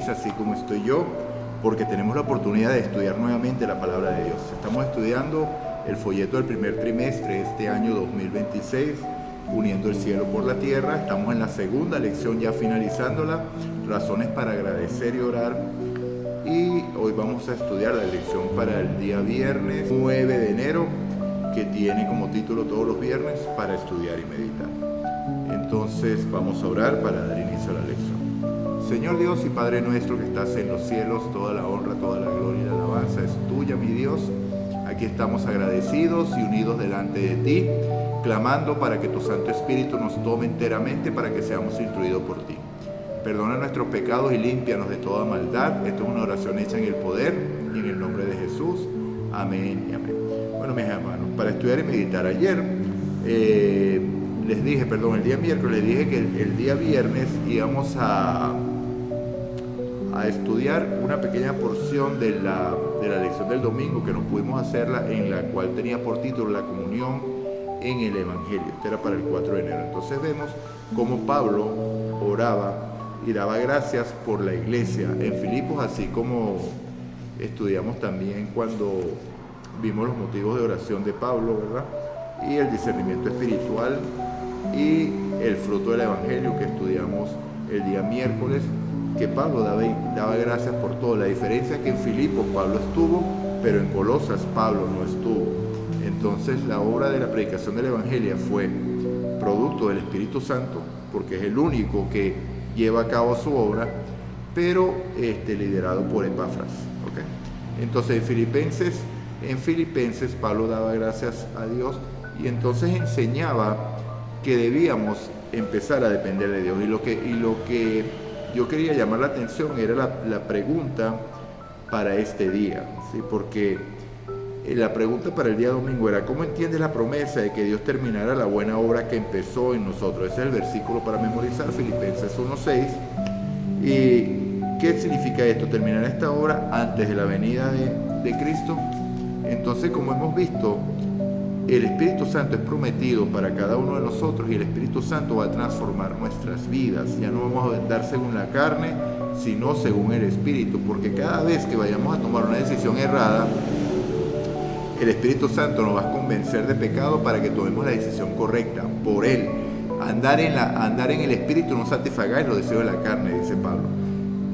feliz así como estoy yo, porque tenemos la oportunidad de estudiar nuevamente la palabra de Dios. Estamos estudiando el folleto del primer trimestre de este año 2026, uniendo el cielo por la tierra. Estamos en la segunda lección, ya finalizándola, razones para agradecer y orar. Y hoy vamos a estudiar la lección para el día viernes 9 de enero, que tiene como título todos los viernes para estudiar y meditar. Entonces vamos a orar para dar inicio a la lección. Señor Dios y Padre nuestro que estás en los cielos, toda la honra, toda la gloria y la alabanza es tuya, mi Dios. Aquí estamos agradecidos y unidos delante de ti, clamando para que tu Santo Espíritu nos tome enteramente para que seamos instruidos por ti. Perdona nuestros pecados y límpianos de toda maldad. Esta es una oración hecha en el poder y en el nombre de Jesús. Amén y amén. Bueno, mis hermanos, para estudiar y meditar ayer, el día miércoles les dije que el día viernes íbamos a estudiar una pequeña porción de la lección del domingo que no pudimos hacerla, en la cual tenía por título la comunión en el Evangelio. Este era para el 4 de enero. Entonces vemos cómo Pablo oraba y daba gracias por la iglesia en Filipos, así como estudiamos también cuando vimos los motivos de oración de Pablo, ¿verdad? Y el discernimiento espiritual y el fruto del Evangelio que estudiamos el día miércoles, que Pablo daba gracias por todo. La diferencia es que en Filipos Pablo estuvo, pero en Colosas Pablo no estuvo. Entonces la obra de la predicación del Evangelio fue producto del Espíritu Santo, porque es el único que lleva a cabo su obra, pero liderado por Epafras. ¿Okay? Entonces en Filipenses Pablo daba gracias a Dios y entonces enseñaba que debíamos empezar a depender de Dios. Y lo que yo quería llamar la atención era la pregunta para este día, ¿sí? Porque la pregunta para el día domingo era: ¿cómo entiendes la promesa de que Dios terminara la buena obra que empezó en nosotros? Ese es el versículo para memorizar, Filipenses 1:6. ¿Y qué significa esto? Terminar esta obra antes de la venida de Cristo. Entonces, como hemos visto, el Espíritu Santo es prometido para cada uno de nosotros y el Espíritu Santo va a transformar nuestras vidas. Ya no vamos a andar según la carne, sino según el Espíritu, porque cada vez que vayamos a tomar una decisión errada, el Espíritu Santo nos va a convencer de pecado para que tomemos la decisión correcta por Él. Andar en el Espíritu, no satisfagáis los deseos de la carne, dice Pablo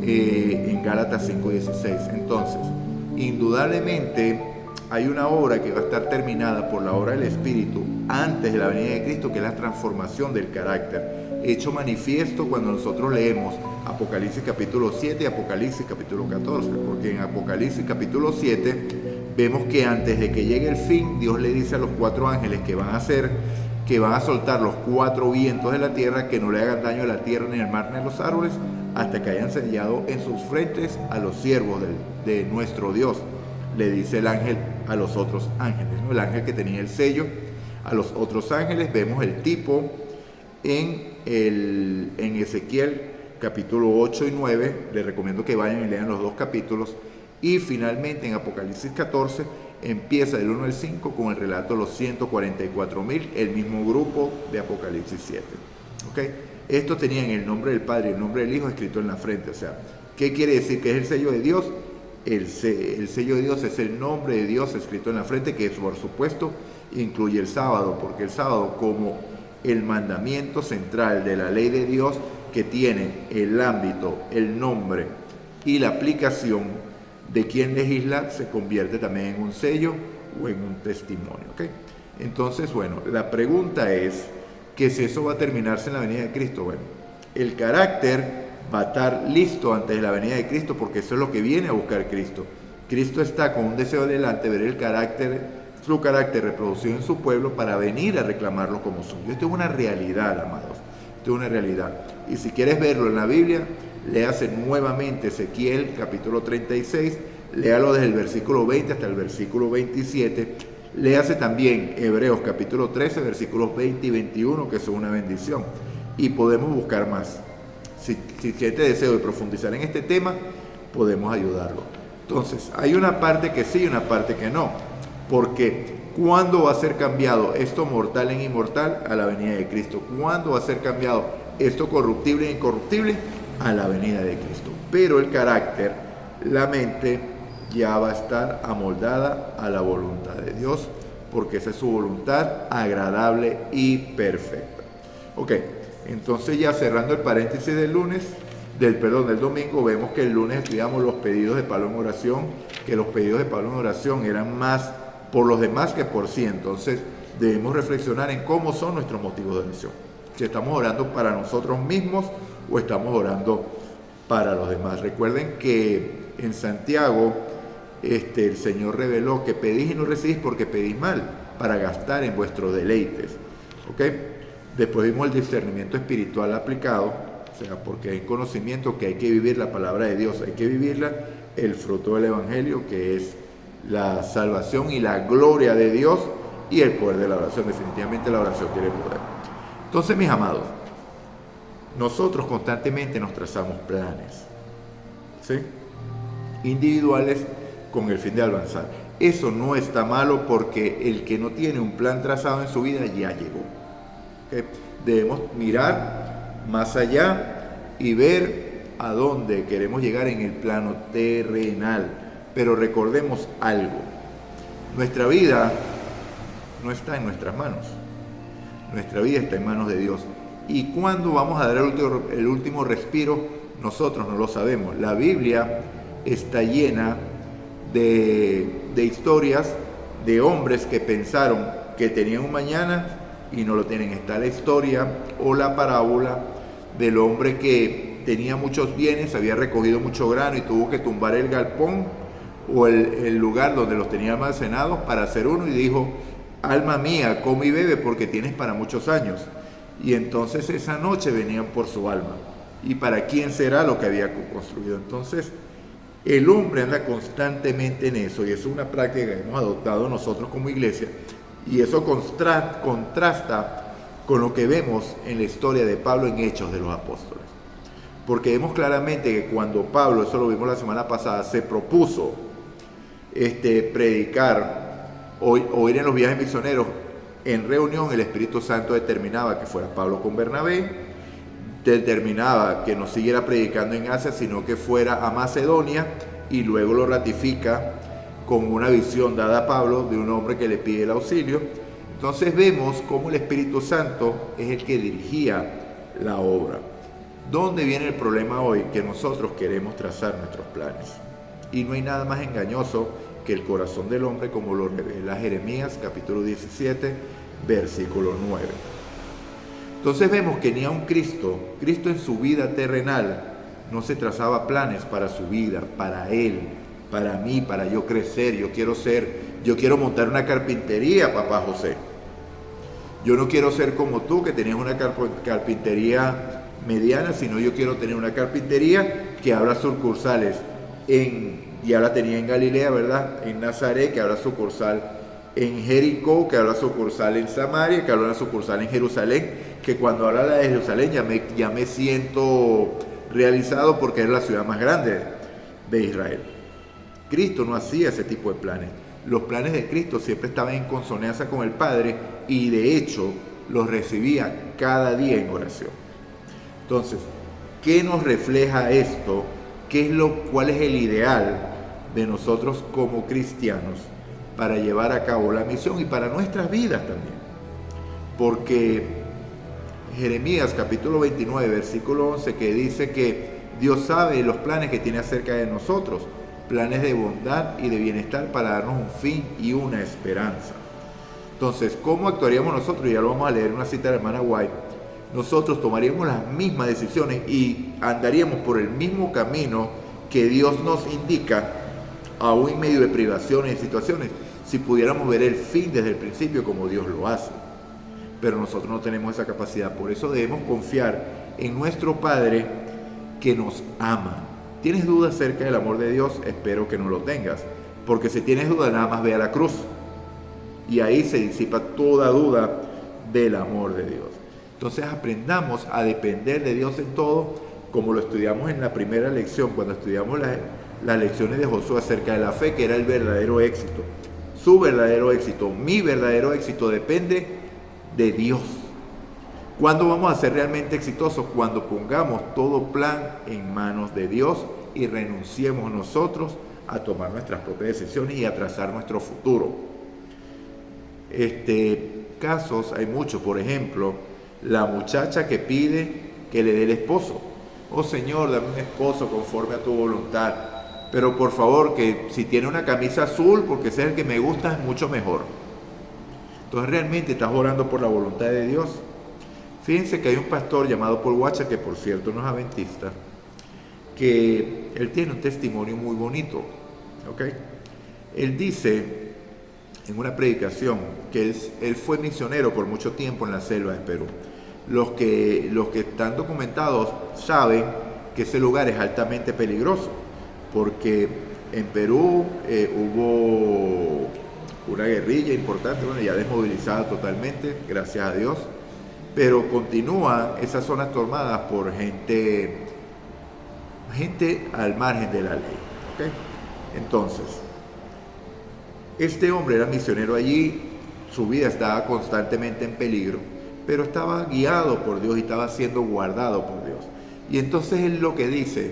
en Gálatas 5:16. Entonces, indudablemente hay una obra que va a estar terminada por la obra del Espíritu antes de la venida de Cristo, que es la transformación del carácter, hecho manifiesto cuando nosotros leemos Apocalipsis capítulo 7 y Apocalipsis capítulo 14, porque en Apocalipsis capítulo 7 vemos que antes de que llegue el fin, Dios le dice a los 4 ángeles que van a soltar los 4 vientos de la tierra, que no le hagan daño a la tierra, ni al mar, ni a los árboles, hasta que hayan sellado en sus frentes a los siervos de nuestro Dios. Le dice el ángel a los otros ángeles, ¿no? El ángel que tenía el sello. A los otros ángeles vemos el tipo en Ezequiel capítulo 8 y 9. Les recomiendo que vayan y lean los 2 capítulos. Y finalmente en Apocalipsis 14 empieza del 1 al 5 con el relato de los 144,000, el mismo grupo de Apocalipsis 7. ¿Okay? Estos tenían el nombre del Padre y el nombre del Hijo escrito en la frente. O sea, ¿qué quiere decir? ¿Qué es el sello de Dios? El sello de Dios es el nombre de Dios escrito en la frente, que por supuesto incluye el sábado, porque el sábado, como el mandamiento central de la ley de Dios, que tiene el ámbito, el nombre y la aplicación de quien legisla, se convierte también en un sello o en un testimonio. ¿Okay? Entonces, bueno, la pregunta es que si eso va a terminarse en la venida de Cristo. Bueno, el carácter va a estar listo antes de la venida de Cristo, porque eso es lo que viene a buscar Cristo. Cristo está con un deseo delante, ver su carácter reproducido en su pueblo para venir a reclamarlo como suyo. Esto es una realidad, amados. Esto es una realidad. Y si quieres verlo en la Biblia, léase nuevamente Ezequiel capítulo 36, léalo desde el versículo 20 hasta el versículo 27, léase también Hebreos capítulo 13, versículos 20 y 21, que son una bendición. Y podemos buscar más. Si siente deseo de profundizar en este tema, podemos ayudarlo. Entonces, hay una parte que sí y una parte que no. Porque ¿cuándo va a ser cambiado esto mortal en inmortal? A la venida de Cristo. ¿Cuándo va a ser cambiado esto corruptible en incorruptible? A la venida de Cristo. pero el carácter, la mente, ya va a estar amoldada a la voluntad de Dios, porque esa es su voluntad agradable y perfecta. Ok, entonces ya cerrando el paréntesis del domingo, vemos que el lunes estudiamos los pedidos de Pablo en oración, que los pedidos de Pablo en oración eran más por los demás que por sí. Entonces debemos reflexionar en cómo son nuestros motivos de oración. Si estamos orando para nosotros mismos o estamos orando para los demás. Recuerden que en Santiago el Señor reveló que pedís y no recibís porque pedís mal, para gastar en vuestros deleites. ¿Ok? Después vimos el discernimiento espiritual aplicado, o sea, porque hay conocimiento que hay que vivir la palabra de Dios, hay que vivirla, el fruto del Evangelio, que es la salvación y la gloria de Dios y el poder de la oración. Definitivamente la oración tiene poder. Entonces, mis amados, nosotros constantemente nos trazamos planes, ¿sí?, individuales con el fin de avanzar. Eso no está malo, porque el que no tiene un plan trazado en su vida ya llegó. ¿Okay? Debemos mirar más allá y ver a dónde queremos llegar en el plano terrenal. Pero recordemos algo: nuestra vida no está en nuestras manos, nuestra vida está en manos de Dios. ¿Y cuándo vamos a dar el último respiro? Nosotros no lo sabemos. La Biblia está llena de historias de hombres que pensaron que tenían un mañana y no lo tienen. Está la historia o la parábola del hombre que tenía muchos bienes, había recogido mucho grano y tuvo que tumbar el galpón o el lugar donde los tenía almacenados para hacer uno, y dijo: alma mía, come y bebe porque tienes para muchos años. Y entonces esa noche venían por su alma. ¿Y para quién será lo que había construido? Entonces el hombre anda constantemente en eso, y es una práctica que hemos adoptado nosotros como iglesia, y eso contrasta con lo que vemos en la historia de Pablo en Hechos de los Apóstoles. Porque vemos claramente que cuando Pablo, eso lo vimos la semana pasada, se propuso predicar o ir en los viajes misioneros, en reunión el Espíritu Santo determinaba que fuera Pablo con Bernabé, determinaba que no siguiera predicando en Asia, sino que fuera a Macedonia, y luego lo ratifica con una visión dada a Pablo de un hombre que le pide el auxilio. Entonces vemos cómo el Espíritu Santo es el que dirigía la obra. ¿Dónde viene el problema hoy? Que nosotros queremos trazar nuestros planes, y no hay nada más engañoso que el corazón del hombre, como lo revela Jeremías capítulo 17 versículo 9. Entonces vemos que ni aun Cristo en su vida terrenal no se trazaba planes para su vida, para él, para mí, para yo crecer. Yo quiero montar una carpintería, papá José. Yo no quiero ser como tú, que tenías una carpintería mediana, sino yo quiero tener una carpintería que abra sucursales ya la tenía en Galilea, ¿verdad?, en Nazaret, que abra sucursal en Jericó, que abra sucursal en Samaria, que abra sucursal en Jerusalén, que cuando habla de Jerusalén ya me siento realizado, porque es la ciudad más grande de Israel. Cristo no hacía ese tipo de planes. Los planes de Cristo siempre estaban en consonancia con el Padre, y de hecho los recibía cada día en oración. Entonces, ¿qué nos refleja esto? ¿Cuál es el ideal de nosotros como cristianos para llevar a cabo la misión y para nuestras vidas también? Porque Jeremías capítulo 29 versículo 11, que dice que Dios sabe los planes que tiene acerca de nosotros, planes de bondad y de bienestar, para darnos un fin y una esperanza. Entonces, ¿cómo actuaríamos nosotros? Ya lo vamos a leer en una cita de la hermana White. Nosotros tomaríamos las mismas decisiones y andaríamos por el mismo camino que Dios nos indica, aún en medio de privaciones y situaciones, si pudiéramos ver el fin desde el principio como Dios lo hace. Pero nosotros no tenemos esa capacidad. Por eso debemos confiar en nuestro Padre, que nos ama. ¿Tienes dudas acerca del amor de Dios? Espero que no lo tengas, porque si tienes dudas, nada más ve a la cruz, y ahí se disipa toda duda del amor de Dios. Entonces aprendamos a depender de Dios en todo, como lo estudiamos en la primera lección, cuando estudiamos las lecciones de Josué acerca de la fe, que era el verdadero éxito. Su verdadero éxito, mi verdadero éxito, depende de Dios. ¿Cuándo vamos a ser realmente exitosos? Cuando pongamos todo plan en manos de Dios y renunciemos nosotros a tomar nuestras propias decisiones y a trazar nuestro futuro. Casos hay muchos, por ejemplo, la muchacha que pide que le dé el esposo. Oh Señor, dame un esposo conforme a tu voluntad, pero por favor que si tiene una camisa azul, porque ese es el que me gusta, es mucho mejor. Entonces realmente estás orando por la voluntad de Dios. Fíjense que hay un pastor llamado Paul Washer, que por cierto no es adventista, que él tiene un testimonio muy bonito, ¿ok? Él dice en una predicación que él fue misionero por mucho tiempo en la selva de Perú. Los que están documentados saben que ese lugar es altamente peligroso, porque en Perú hubo una guerrilla importante, bueno, ya desmovilizada totalmente, gracias a Dios, pero continúan esas zonas tomadas por gente al margen de la ley, ¿okay? Entonces, este hombre era misionero allí, su vida estaba constantemente en peligro, pero estaba guiado por Dios y estaba siendo guardado por Dios. Y entonces él lo que dice,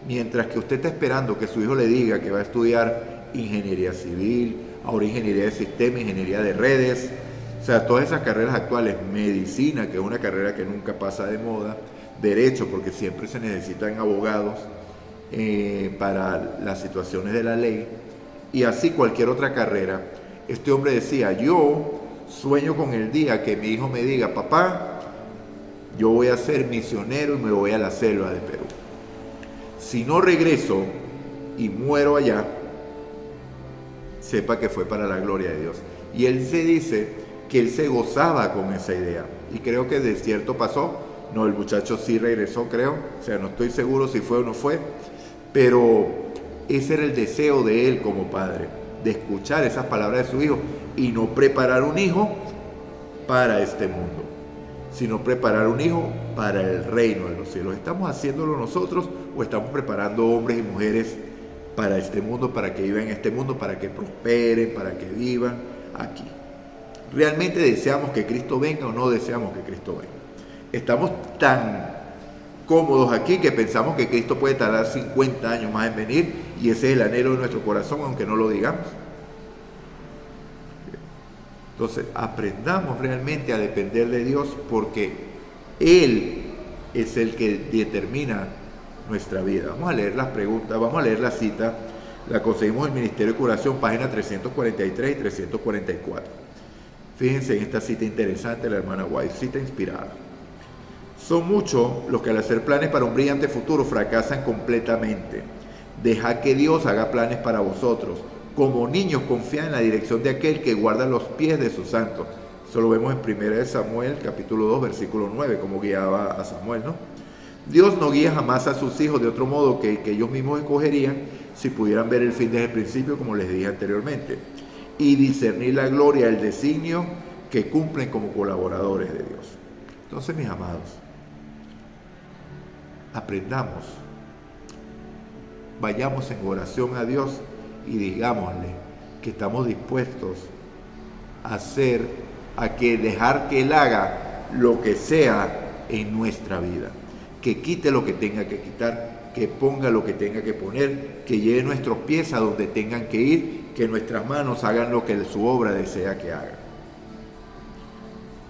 mientras que usted está esperando que su hijo le diga que va a estudiar ingeniería civil, ahora ingeniería de sistemas, ingeniería de redes, o sea, todas esas carreras actuales, medicina, que es una carrera que nunca pasa de moda, derecho, porque siempre se necesitan abogados para las situaciones de la ley, y así cualquier otra carrera. Este hombre decía, yo sueño con el día que mi hijo me diga, papá, yo voy a ser misionero y me voy a la selva de Perú. Si no regreso y muero allá, sepa que fue para la gloria de Dios. Y él se dice que él se gozaba con esa idea. Y creo que de cierto pasó. No, el muchacho sí regresó, creo. O sea, no estoy seguro si fue o no fue. Pero ese era el deseo de él como padre, de escuchar esas palabras de su hijo y no preparar un hijo para este mundo, sino preparar un hijo para el reino de los cielos. ¿Estamos haciéndolo nosotros o estamos preparando hombres y mujeres para este mundo, para que vivan en este mundo, para que prosperen, para que vivan aquí? ¿Realmente deseamos que Cristo venga o no deseamos que Cristo venga? Estamos tan cómodos aquí que pensamos que Cristo puede tardar 50 años más en venir y ese es el anhelo de nuestro corazón, aunque no lo digamos. Entonces, aprendamos realmente a depender de Dios, porque Él es el que determina nuestra vida. Vamos a leer las preguntas, vamos a leer la cita, la conseguimos en el Ministerio de Curación, página 343 y 344. Fíjense en esta cita interesante de la hermana White, cita inspirada. Son muchos los que al hacer planes para un brillante futuro fracasan completamente. Dejad que Dios haga planes para vosotros. Como niños, confía en la dirección de aquel que guarda los pies de sus santos. Eso lo vemos en 1 Samuel, capítulo 2, versículo 9, como guiaba a Samuel, ¿no? Dios no guía jamás a sus hijos de otro modo que ellos mismos escogerían si pudieran ver el fin desde el principio, como les dije anteriormente, y discernir la gloria, el designio que cumplen como colaboradores de Dios. Entonces, mis amados, aprendamos, vayamos en oración a Dios y digámosle que estamos dispuestos a dejar que Él haga lo que sea en nuestra vida, que quite lo que tenga que quitar, que ponga lo que tenga que poner, que lleve nuestros pies a donde tengan que ir, que nuestras manos hagan lo que su obra desea que hagan.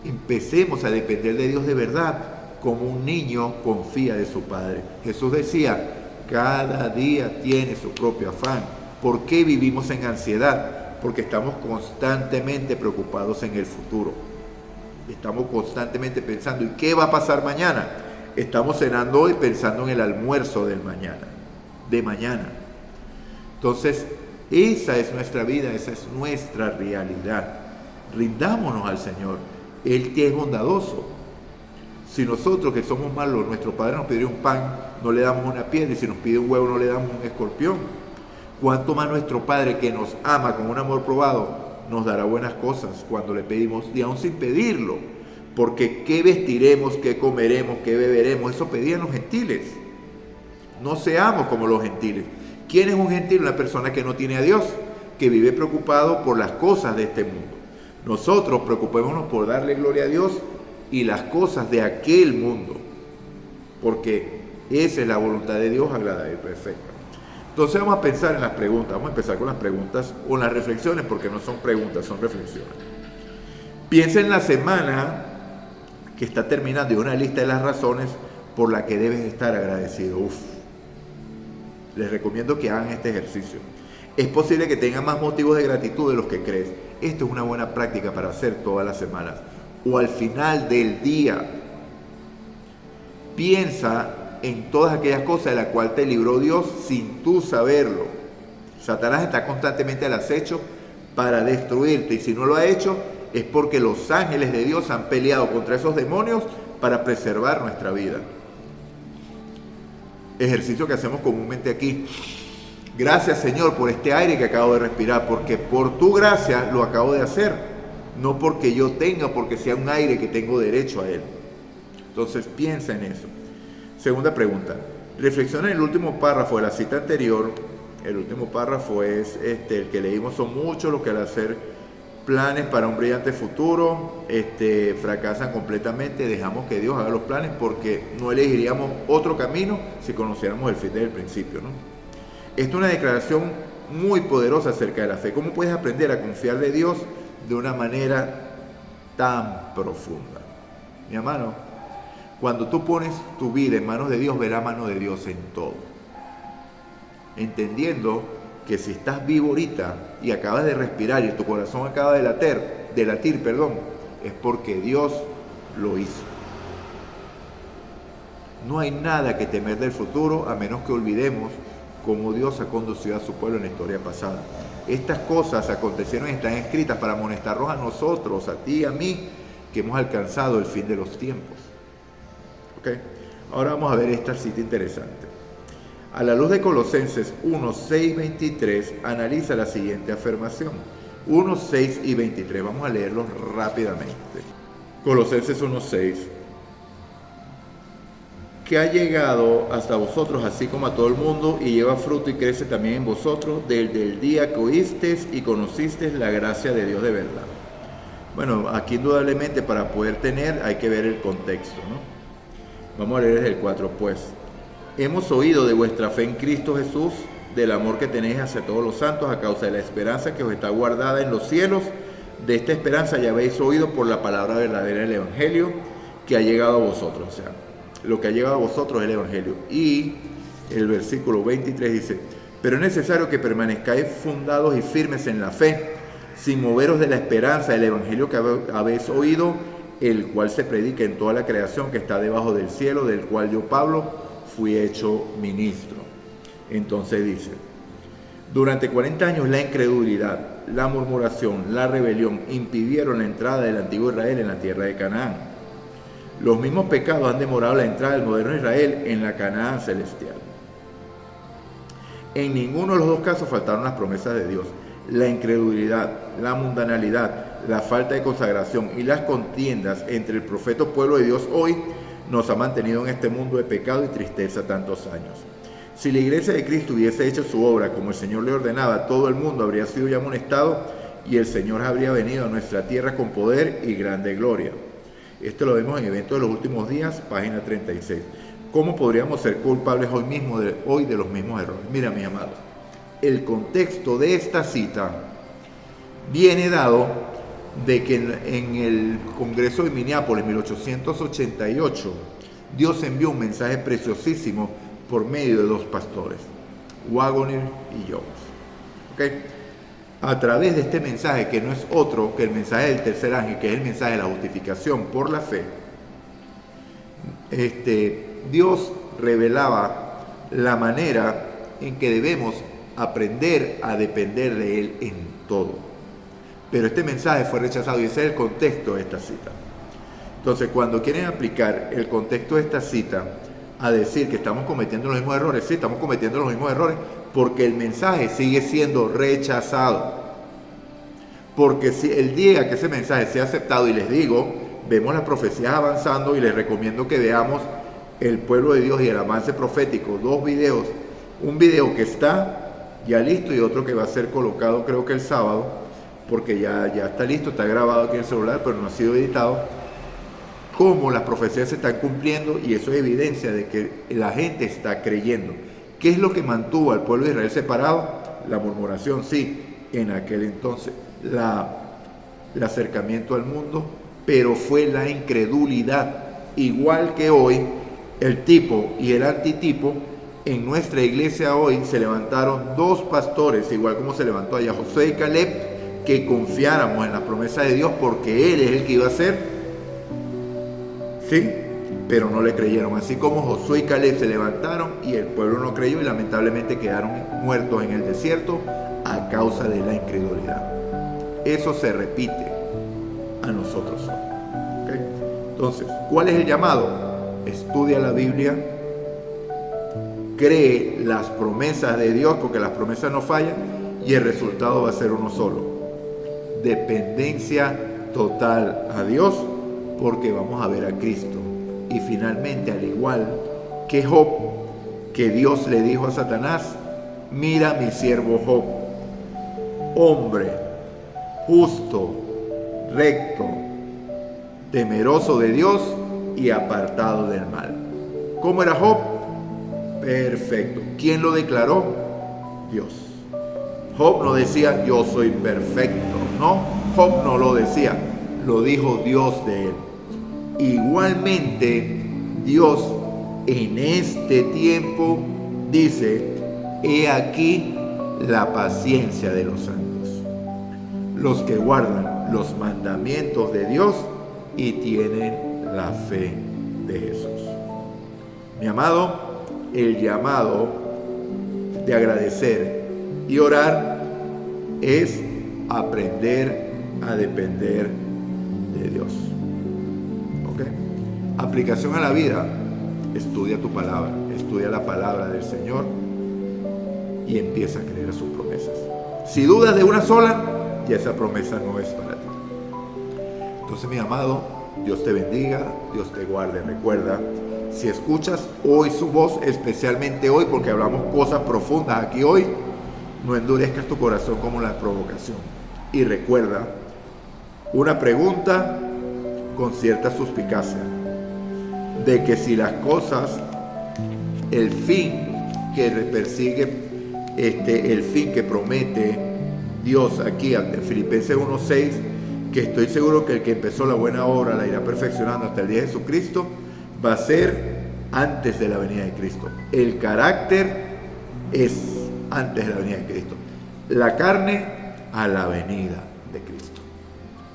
Empecemos a depender de Dios de verdad, como un niño confía de su padre. Jesús decía, cada día tiene su propio afán. ¿Por qué vivimos en ansiedad? Porque estamos constantemente preocupados en el futuro. Estamos constantemente pensando, ¿y qué va a pasar mañana? Estamos cenando hoy pensando en el almuerzo de mañana. Entonces, esa es nuestra vida, esa es nuestra realidad. Rindámonos al Señor. Él que es bondadoso. Si nosotros que somos malos, nuestro Padre nos pide un pan, no le damos una piedra, y si nos pide un huevo, no le damos un escorpión. Cuánto más nuestro Padre, que nos ama con un amor probado, nos dará buenas cosas cuando le pedimos, y aún sin pedirlo. Porque ¿qué vestiremos, qué comeremos, qué beberemos? Eso pedían los gentiles. No seamos como los gentiles. ¿Quién es un gentil? Una persona que no tiene a Dios, que vive preocupado por las cosas de este mundo. Nosotros preocupémonos por darle gloria a Dios y las cosas de aquel mundo, porque esa es la voluntad de Dios agradable y perfecta. Entonces vamos a pensar en las preguntas, vamos a empezar con las preguntas o las reflexiones, porque no son preguntas, son reflexiones. Piensa en la semana que está terminando y una lista de las razones por las que debes estar agradecido. Les recomiendo que hagan este ejercicio. Es posible que tengan más motivos de gratitud de los que crees. Esto es una buena práctica para hacer todas las semanas o al final del día. Piensa en todas aquellas cosas de las cuales te libró Dios sin tú saberlo. Satanás está constantemente al acecho para destruirte, y si no lo ha hecho es porque los ángeles de Dios han peleado contra esos demonios para preservar nuestra vida. Ejercicio que hacemos comúnmente aquí. Gracias, Señor, por este aire que acabo de respirar, porque por tu gracia lo acabo de hacer, no porque yo tenga, porque sea un aire que tengo derecho a él. Entonces piensa en eso. Segunda pregunta. Reflexiona en el último párrafo de la cita anterior. El último párrafo es el que leímos. Son muchos los que al hacer planes para un brillante futuro fracasan completamente. Dejamos que Dios haga los planes porque no elegiríamos otro camino si conociéramos el fin desde el principio, ¿no? Esta es una declaración muy poderosa acerca de la fe. ¿Cómo puedes aprender a confiar de Dios de una manera tan profunda? Mi hermano, cuando tú pones tu vida en manos de Dios, ve la mano de Dios en todo. Entendiendo que si estás vivo ahorita y acabas de respirar y tu corazón acaba de latir, es porque Dios lo hizo. No hay nada que temer del futuro a menos que olvidemos cómo Dios ha conducido a su pueblo en la historia pasada. Estas cosas acontecieron y están escritas para amonestarnos a nosotros, a ti y a mí, que hemos alcanzado el fin de los tiempos. ¿Okay? Ahora vamos a ver esta cita interesante. A la luz de Colosenses 1, 6, 23, analiza la siguiente afirmación. 1, 6 y 23. Vamos a leerlos rápidamente. Colosenses 1, 6. Que ha llegado hasta vosotros, así como a todo el mundo, y lleva fruto y crece también en vosotros, desde el día que oísteis y conocisteis la gracia de Dios de verdad. Bueno, aquí indudablemente para poder tener hay que ver el contexto, ¿no? Vamos a leer desde el 4, pues. Hemos oído de vuestra fe en Cristo Jesús, del amor que tenéis hacia todos los santos a causa de la esperanza que os está guardada en los cielos. De esta esperanza ya habéis oído por la palabra verdadera del Evangelio que ha llegado a vosotros. O sea, lo que ha llegado a vosotros es el Evangelio. Y el versículo 23 dice, pero es necesario que permanezcáis fundados y firmes en la fe, sin moveros de la esperanza del Evangelio que habéis oído, el cual se predica en toda la creación que está debajo del cielo, del cual yo, Pablo, fui hecho ministro. Entonces dice, durante 40 años la incredulidad, la murmuración, la rebelión impidieron la entrada del antiguo Israel en la tierra de Canaán. Los mismos pecados han demorado la entrada del moderno Israel en la Canaán celestial. En ninguno de los dos casos faltaron las promesas de Dios. La incredulidad, la mundanalidad, la falta de consagración y las contiendas entre el profeta pueblo de Dios hoy nos ha mantenido en este mundo de pecado y tristeza tantos años. Si la iglesia de Cristo hubiese hecho su obra como el Señor le ordenaba, todo el mundo habría sido ya amonestado y el Señor habría venido a nuestra tierra con poder y grande gloria. Esto lo vemos en Eventos de los Últimos Días, página 36. ¿Cómo podríamos ser culpables hoy de los mismos errores? Mira, mis amados, el contexto de esta cita viene dado de que en el Congreso de Minneapolis, 1888, Dios envió un mensaje preciosísimo por medio de dos pastores, Waggoner y Jones. ¿Okay? A través de este mensaje, que no es otro que el mensaje del tercer ángel, que es el mensaje de la justificación por la fe, Dios revelaba la manera en que debemos aprender a depender de Él en todo. Pero este mensaje fue rechazado y ese es el contexto de esta cita. Entonces, cuando quieren aplicar el contexto de esta cita a decir que estamos cometiendo los mismos errores, sí, estamos cometiendo los mismos errores porque el mensaje sigue siendo rechazado. Porque si el día que ese mensaje sea aceptado, y les digo, vemos las profecías avanzando y les recomiendo que veamos el pueblo de Dios y el avance profético, dos videos, un video que está ya listo y otro que va a ser colocado creo que el sábado, porque ya está listo, está grabado aquí en el celular, pero no ha sido editado, cómo las profecías se están cumpliendo, y eso es evidencia de que la gente está creyendo. ¿Qué es lo que mantuvo al pueblo de Israel separado? La murmuración, sí, en aquel entonces. El acercamiento al mundo, pero fue la incredulidad. Igual que hoy, el tipo y el antitipo, en nuestra iglesia hoy se levantaron dos pastores, igual como se levantó allá Josué y Caleb, que confiáramos en la promesa de Dios porque Él es el que iba a hacer, ¿sí? Pero no le creyeron, así como Josué y Caleb se levantaron y el pueblo no creyó y lamentablemente quedaron muertos en el desierto a causa de la incredulidad. Eso se repite a nosotros hoy. ¿Okay? Entonces, ¿cuál es el llamado? Estudia la Biblia, cree las promesas de Dios, porque las promesas no fallan, y el resultado va a ser uno solo: dependencia total a Dios, porque vamos a ver a Cristo. Y finalmente, al igual que Job, que Dios le dijo a Satanás: mira mi siervo Job, hombre justo, recto, temeroso de Dios y apartado del mal. ¿Cómo era Job? Perfecto. ¿Quién lo declaró? Dios. Job no decía yo soy perfecto, no, Job no lo decía, lo dijo Dios de él. Igualmente, Dios en este tiempo dice: he aquí la paciencia de los santos, los que guardan los mandamientos de Dios y tienen la fe de Jesús. Mi amado, el llamado de agradecer y orar es aprender a depender de Dios. ¿Ok? Aplicación a la vida: estudia tu palabra, estudia la palabra del Señor y empieza a creer sus promesas. Si dudas de una sola, ya esa promesa no es para ti. Entonces, mi amado, Dios te bendiga, Dios te guarde. Recuerda, si escuchas hoy su voz, especialmente hoy, porque hablamos cosas profundas aquí hoy, no endurezcas tu corazón como la provocación. Y recuerda, una pregunta con cierta suspicacia, de que si las cosas, el fin que persigue, el fin que promete Dios aquí en Filipenses 1:6, que estoy seguro que el que empezó la buena obra la irá perfeccionando hasta el día de Jesucristo, va a ser antes de la venida de Cristo. El carácter es antes de la venida de Cristo. La carne a la venida de Cristo.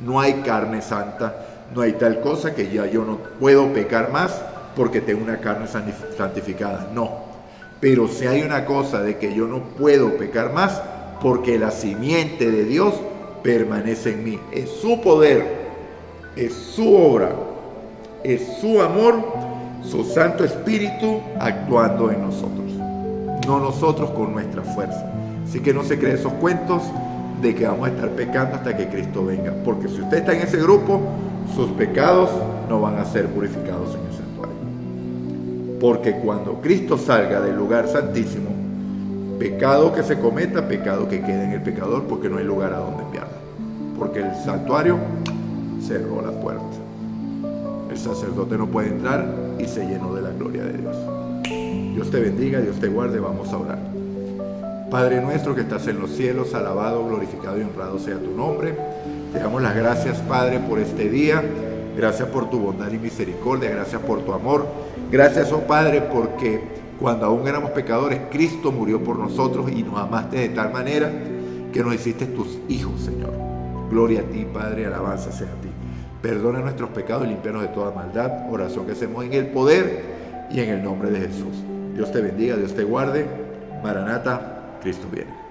No hay carne santa, no hay tal cosa que ya yo no puedo pecar más porque tengo una carne santificada. No. Pero si hay una cosa de que yo no puedo pecar más porque la simiente de Dios permanece en mí. Es su poder, es su obra, es su amor, su Santo Espíritu actuando en nosotros, no nosotros con nuestra fuerza. Así que no se cree esos cuentos de que vamos a estar pecando hasta que Cristo venga, porque si usted está en ese grupo, sus pecados no van a ser purificados en el santuario. Porque cuando Cristo salga del lugar santísimo, pecado que se cometa, pecado que quede en el pecador, porque no hay lugar a donde enviarlo. Porque el santuario cerró la puerta. El sacerdote no puede entrar y se llenó de la gloria de Dios. Dios te bendiga, Dios te guarde. Vamos a orar. Padre nuestro que estás en los cielos, alabado, glorificado y honrado sea tu nombre. Te damos las gracias, Padre, por este día. Gracias por tu bondad y misericordia. Gracias por tu amor. Gracias, oh Padre, porque cuando aún éramos pecadores, Cristo murió por nosotros y nos amaste de tal manera que nos hiciste tus hijos, Señor. Gloria a ti, Padre, alabanza sea a ti. Perdona nuestros pecados y límpianos de toda maldad. Oración que hacemos en el poder y en el nombre de Jesús. Dios te bendiga, Dios te guarde. Maranata, Cristo viene.